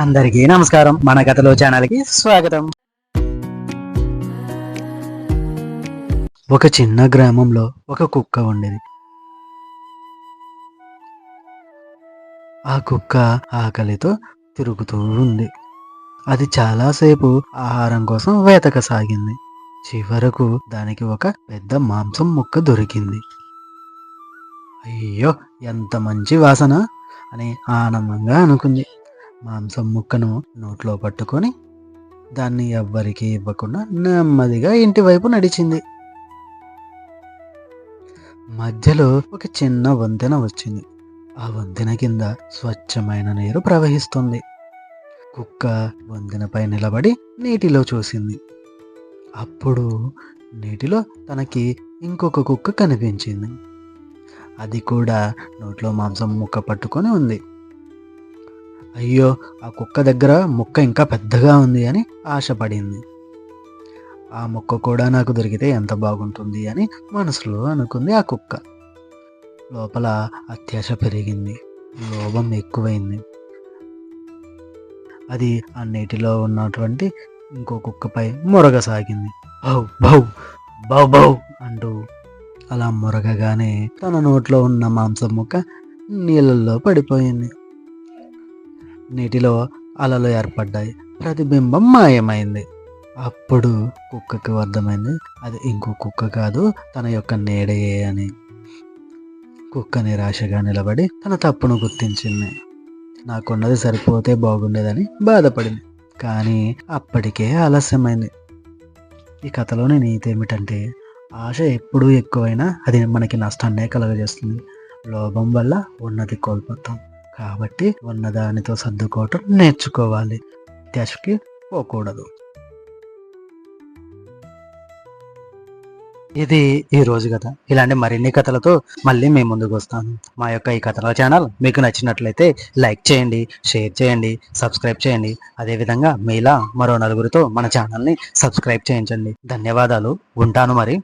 అందరికీ నమస్కారం. మన కథలో ఛానల్కి స్వాగతం. ఒక చిన్న గ్రామంలో ఒక కుక్క ఉండేది. ఆ కుక్క ఆకలితో తిరుగుతూ ఉంది. అది చాలాసేపు ఆహారం కోసం వెతకసాగింది. చివరకు దానికి ఒక పెద్ద మాంసం ముక్క దొరికింది. అయ్యో, ఎంత మంచి వాసన అని ఆనందంగా అనుకుంది. మాంసం ముక్కను నోట్లో పట్టుకొని దాన్ని ఎవ్వరికీ ఇవ్వకుండా నెమ్మదిగా ఇంటి వైపు నడిచింది. మధ్యలో ఒక చిన్న వంతెన వచ్చింది. ఆ వంతెన కింద స్వచ్ఛమైన నీరు ప్రవహిస్తుంది. కుక్క వంతెనపై నిలబడి నీటిలో చూసింది. అప్పుడు నీటిలో తనకి ఇంకొక కుక్క కనిపించింది. అది కూడా నోట్లో మాంసం ముక్క పట్టుకొని ఉంది. అయ్యో, ఆ కుక్క దగ్గర ముక్క ఇంకా పెద్దగా ఉంది అని ఆశపడింది. ఆ ముక్క కూడా నాకు దొరికితే ఎంత బాగుంటుంది అని మనసులో అనుకుంది ఆ కుక్క. లోపల అత్యాశ పెరిగింది, లోభం ఎక్కువైంది. అది ఆ నీటిలో ఉన్నటువంటి ఇంకో కుక్కపై మొరగసాగింది. బౌ బౌ బౌ బౌ అంటూ. అలా మొరగగానే తన నోట్లో ఉన్న మాంసం ముక్క నీళ్ళల్లో పడిపోయింది. నీటిలో అలలు ఏర్పడ్డాయి. ప్రతిబింబం మాయమైంది. అప్పుడు కుక్కకు అర్థమైంది అది ఇంకో కుక్క కాదు, తన యొక్క నీడయే అని. కుక్క నిరాశగా నిలబడి తన తప్పును గుర్తించింది. నాకున్నది సరిపోతే బాగుండేదని బాధపడింది. కానీ అప్పటికే ఆలస్యమైంది. ఈ కథలోని నీతి ఏమిటంటే, ఆశ ఎప్పుడూ ఎక్కువైనా అది మనకి నష్టాన్నే కలుగజేస్తుంది. లోభం వల్ల ఉన్నది కోల్పోతాం. కాబట్టి ఉన్నదానితో సర్దుకోవటం నేర్చుకోవాలి. అత్యాశకి పోకూడదు. ఇది ఈ రోజు కథ. ఇలాంటి మరిన్ని కథలతో మళ్ళీ మేము ముందుకు వస్తాను. మా యొక్క ఈ కథల ఛానల్ మీకు నచ్చినట్లయితే లైక్ చేయండి, షేర్ చేయండి, సబ్స్క్రైబ్ చేయండి. అదేవిధంగా మీలా మరో నలుగురితో మన ఛానల్ని సబ్స్క్రైబ్ చేయించండి. ధన్యవాదాలు. ఉంటాను మరి.